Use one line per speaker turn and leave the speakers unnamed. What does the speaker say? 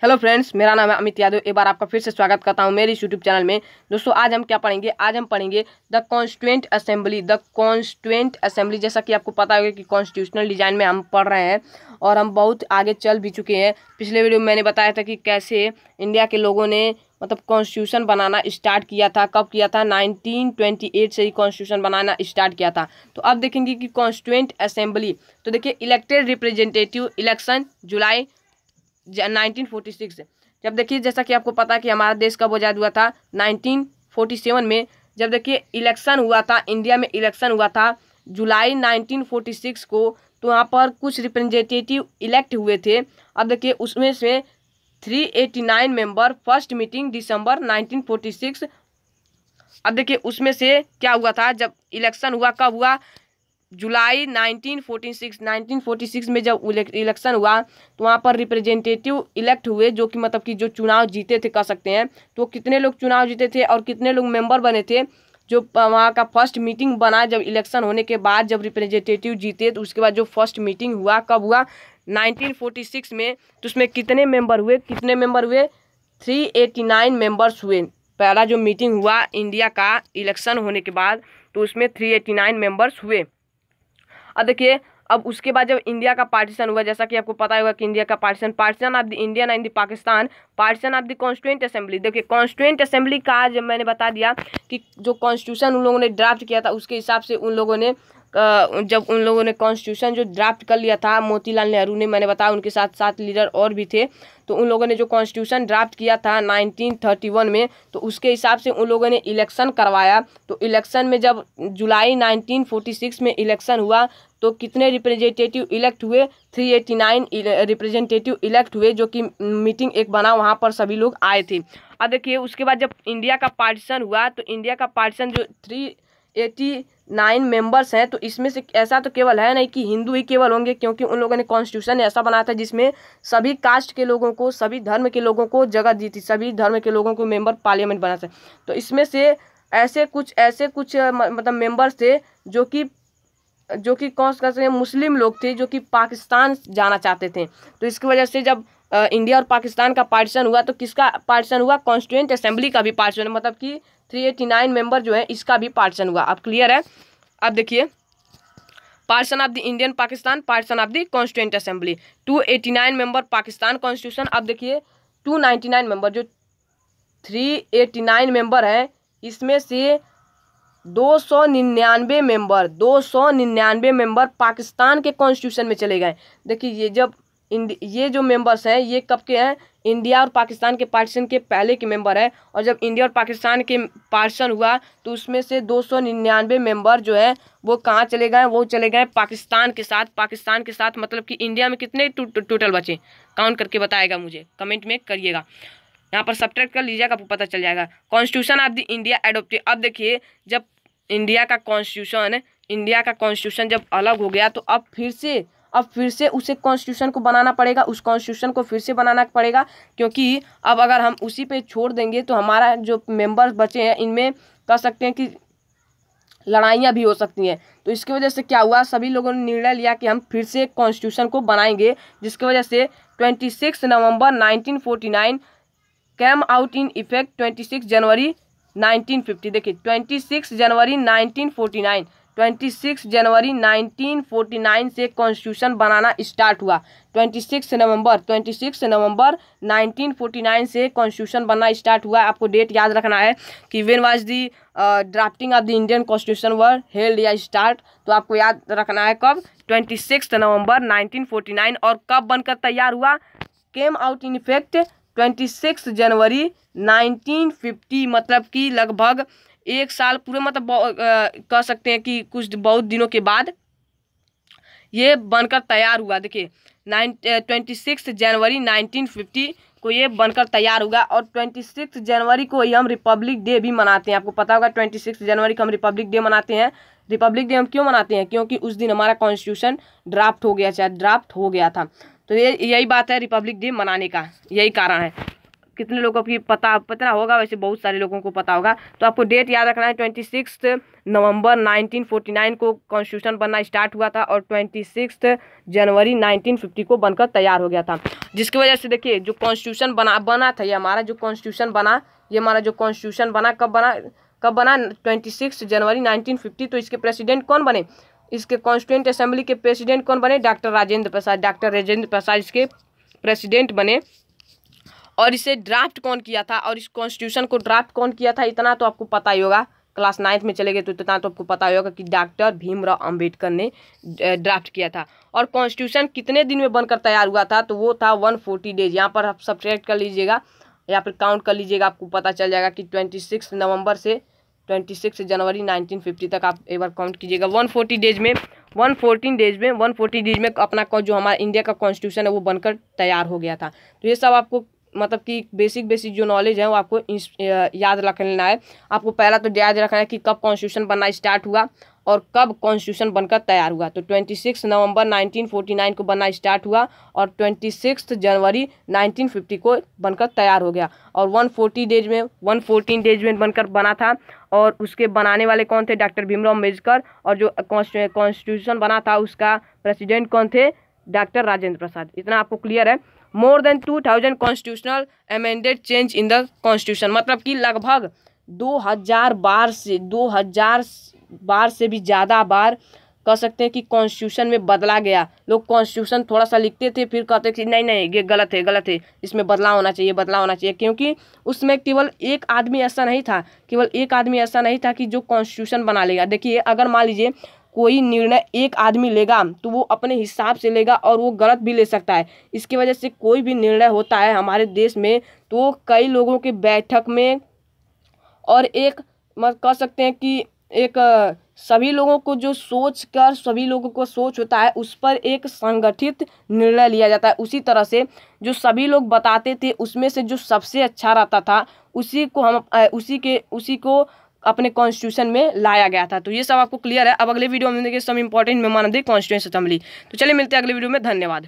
Hello friends, मेरा नाम है अमित यादव। एक बार आपका फिर से स्वागत करता हूं मेरे इस यूट्यूब चैनल में। दोस्तों, आज हम क्या पढ़ेंगे? आज हम पढ़ेंगे the constituent assembly. The constituent assembly, जैसा कि आपको पता होगा कि कॉन्स्टिट्यूशनल डिजाइन में हम पढ़ रहे हैं और हम बहुत आगे चल भी चुके हैं। पिछले वीडियो में मैंने बताया था कि कैसे इंडिया के लोगों ने कॉन्स्टिट्यूशन बनाना स्टार्ट किया था। कब किया था? 1928 से ही कॉन्स्टिट्यूशन बनाना स्टार्ट किया था। तो अब देखेंगे कि कॉन्स्टिट्यूएंट असेंबली, तो देखिए, इलेक्टेड रिप्रेजेंटेटिव इलेक्शन जुलाई 1946। जब देखिए, जैसा कि आपको पता है कि हमारा देश कब आज़ाद हुआ था? 1947 में। जब देखिए इलेक्शन हुआ था, इंडिया में इलेक्शन हुआ था जुलाई 1946 को, तो यहाँ पर कुछ रिप्रेजेंटेटिव इलेक्ट हुए थे। अब देखिए उसमें से 389 मेंबर, फर्स्ट मीटिंग दिसंबर 1946। अब देखिए उसमें से क्या हुआ था? जब इलेक्शन हुआ, कब हुआ? जुलाई 1946 में जब इलेक्शन हुआ तो वहाँ पर रिप्रेजेंटेटिव इलेक्ट हुए, जो कि कि जो चुनाव जीते थे, कह सकते हैं। तो कितने लोग चुनाव जीते थे और कितने लोग मेंबर बने थे? जो वहाँ का फर्स्ट मीटिंग बना, जब इलेक्शन होने के बाद जब रिप्रेजेंटेटिव जीते, तो उसके बाद जो फर्स्ट मीटिंग हुआ, कब हुआ? 1946 में। तो उसमें कितने मेंबर हुए? 389 मेंबर्स हुए। पहला जो मीटिंग हुआ इंडिया का इलेक्शन होने के बाद, तो उसमें 389 मेंबर्स हुए। अब देखिए, अब उसके बाद जब इंडिया का पार्टीशन हुआ, जैसा कि आपको पता होगा कि इंडिया का partition of the Indian and the Pakistan, partition of the constituent assembly. देखिए, कॉन्स्टिट्यूएंट असेंबली का जब मैंने बता दिया कि जो कॉन्स्टिट्यूशन उन लोगों ने ड्राफ्ट किया था, उसके हिसाब से उन लोगों ने जब उन लोगों ने कॉन्स्टिट्यूशन जो ड्राफ्ट कर लिया था, मोतीलाल नेहरू ने, मैंने बताया, उनके साथ 7 लीडर और भी थे। तो उन लोगों ने जो कॉन्स्टिट्यूशन ड्राफ्ट किया था 1931 में, तो उसके हिसाब से उन लोगों ने इलेक्शन करवाया। तो इलेक्शन में जब जुलाई 1946 में इलेक्शन हुआ, तो कितने रिप्रेजेंटेटिव इलेक्ट हुए? 389 रिप्रेजेंटेटिव इलेक्ट हुए, जो कि मीटिंग एक बना, वहाँ पर सभी लोग आए थे। अब देखिए उसके बाद जब इंडिया का पार्टीशन हुआ, तो इंडिया का पार्टीशन जो 389 मेंबर्स हैं, तो इसमें से ऐसा तो केवल है नहीं कि हिंदू ही केवल होंगे, क्योंकि उन लोगों ने कॉन्स्टिट्यूशन ऐसा बनाया था जिसमें सभी कास्ट के लोगों को, सभी धर्म के लोगों को जगह दी थी, सभी धर्म के लोगों को मेंबर पार्लियामेंट बना था। तो इसमें से ऐसे कुछ मेंबर्स थे जो कि कौन कहते हैं, मुस्लिम लोग थे, जो कि पाकिस्तान जाना चाहते थे। तो इसकी वजह से जब इंडिया और पाकिस्तान का पार्टीशन हुआ, तो किसका पार्टीशन हुआ? कॉन्स्टिट्यूएंट असेंबली का भी पार्टीशन, मतलब कि 389 मेंबर जो है, इसका भी पार्टीशन हुआ। अब क्लियर है? अब देखिए, partition of the Indian Pakistan, partition of the constituent assembly. 289 member Pakistan constitution. अब देखिए 299 मेंबर, जो 389 मेंबर है, इसमें से 299 मेंबर पाकिस्तान के कॉन्स्टिट्यूशन में चले गए। देखिए, ये जो मेंबर्स हैं, ये कब के हैं? इंडिया और पाकिस्तान के पार्टीशन के पहले के मेंबर है। और जब इंडिया और पाकिस्तान के पार्टीशन हुआ, तो उसमें से 299 मेंबर जो है वो कहाँ चले गए? वो चले गए पाकिस्तान के साथ। पाकिस्तान के साथ मतलब कि इंडिया में कितने टोटल बचे? काउंट करके बताएगा, मुझे कमेंट में करिएगा। यहाँ पर सब्ट्रैक्ट कर लीजिएगा, आपको पता चल जाएगा। Constitution of the India adopted. अब देखिए, जब इंडिया का कॉन्स्टिट्यूशन जब अलग हो गया, तो अब फिर से उसे कॉन्स्टिट्यूशन को बनाना पड़ेगा, उस कॉन्स्टिट्यूशन को फिर से बनाना पड़ेगा, क्योंकि अब अगर हम उसी पे छोड़ देंगे तो हमारा जो मेंबर्स बचे हैं, इनमें कह सकते हैं कि लड़ाइयाँ भी हो सकती हैं। तो इसकी वजह से क्या हुआ? सभी लोगों ने निर्णय लिया कि हम फिर से कॉन्स्टिट्यूशन को बनाएंगे, जिसकी वजह से 26 नवंबर 1949 कैम आउट इन इफेक्ट 26 जनवरी 1950। देखिए 26 जनवरी 1949 से कॉन्स्टिट्यूशन बनाना स्टार्ट हुआ। 26 नवंबर 1949 से कॉन्स्टिट्यूशन बनना स्टार्ट हुआ। आपको डेट याद रखना है कि when was the drafting of the Indian constitution were held या स्टार्ट। तो आपको याद रखना है कब? 26 नवंबर 1949। और कब बनकर तैयार हुआ? केम आउट इन इफेक्ट 26 जनवरी 1950, मतलब कि लगभग एक साल पूरे, कह सकते हैं कि बहुत दिनों के बाद ये बनकर तैयार हुआ। देखिए 26 जनवरी 1950 को ये बनकर तैयार हुआ। और 26 जनवरी को ही हम रिपब्लिक डे भी मनाते हैं। आपको पता होगा 26 जनवरी को हम रिपब्लिक डे मनाते हैं। रिपब्लिक डे हम क्यों मनाते हैं? क्योंकि उस दिन हमारा कॉन्स्टिट्यूशन ड्राफ्ट हो गया था। तो ये यही बात है रिपब्लिक डे मनाने का, यही कारण है। कितने लोगों को पता होगा, वैसे बहुत सारे लोगों को पता होगा। तो आपको डेट याद रखना है, 26 नवंबर 1949 को कॉन्स्टिट्यूशन बनना स्टार्ट हुआ था और 26 जनवरी 1950 को बनकर तैयार हो गया था। जिसकी वजह से देखिए जो कॉन्स्टिट्यूशन बना था, ये हमारा जो कॉन्स्टिट्यूशन बना कब बना 26 जनवरी 1950। तो इसके प्रेसिडेंट कौन बने, इसके कॉन्स्टिट्यूएंट असेंबली के प्रेसिडेंट कौन बने, डॉक्टर राजेंद्र प्रसाद इसके प्रेसिडेंट बने। और इसे ड्राफ्ट कौन किया था, और इस कॉन्स्टिट्यूशन को ड्राफ्ट कौन किया था, इतना तो आपको पता ही होगा, क्लास 9th में चले गए तो इतना तो आपको पता ही होगा कि डॉक्टर भीमराव अंबेडकर ने ड्राफ्ट किया था। और कॉन्स्टिट्यूशन कितने दिन में बनकर तैयार हुआ था, तो वो था 140 डेज। यहाँ पर आप सब्ट्रैक्ट कर लीजिएगा या फिर काउंट कर लीजिएगा, आपको पता चल जाएगा कि 26 नवंबर से 26 जनवरी 1950 तक आप एक बार काउंट कीजिएगा। 140 डेज में अपना जो हमारा इंडिया का कॉन्स्टिट्यूशन है वो बनकर तैयार हो गया था। तो ये सब आपको मतलब कि बेसिक जो नॉलेज है वो आपको याद रख लेना है। आपको पहला तो याद रखना है कि कब कॉन्स्टिट्यूशन बनना स्टार्ट हुआ और कब कॉन्स्टिट्यूशन बनकर तैयार हुआ। तो 26 नवंबर 1949 को बनना स्टार्ट हुआ और 26 जनवरी 1950 को बनकर तैयार हो गया। और 114 डेज में बनकर बना था। और उसके बनाने वाले कौन थे, डॉक्टर भीमराव अम्बेडकर। और जो कॉन्स्टिट्यूशन बना था उसका प्रेसिडेंट कौन थे, डॉक्टर राजेंद्र प्रसाद। इतना आपको क्लियर है। More than 2000 constitutional amended change in the constitution, मतलब कि लगभग 2000 बार से भी ज़्यादा बार कह सकते हैं कि कॉन्स्टिट्यूशन में बदला गया। लोग कॉन्स्टिट्यूशन थोड़ा सा लिखते थे फिर कहते थे नहीं ये गलत है, इसमें बदलाव होना चाहिए, क्योंकि उसमें केवल एक आदमी ऐसा नहीं था कि जो कॉन्स्टिट्यूशन बना लेगा। देखिए अगर मान लीजिए कोई निर्णय एक आदमी लेगा तो वो अपने हिसाब से लेगा और वो गलत भी ले सकता है। इसकी वजह से कोई भी निर्णय होता है हमारे देश में तो कई लोगों के बैठक में और एक कह सकते हैं कि एक सभी लोगों को सोच होता है उस पर एक संगठित निर्णय लिया जाता है। उसी तरह से जो सभी लोग बताते थे उसमें से जो सबसे अच्छा रहता था उसी को अपने कॉन्स्टिट्यूशन में लाया गया था। तो ये सब आपको क्लियर है। अब अगले वीडियो में देखेंगे सम इंपॉर्टेंट मेहमान कॉन्स्टिट्यूएंट असेंबली। तो चलिए मिलते हैं अगले वीडियो में, धन्यवाद।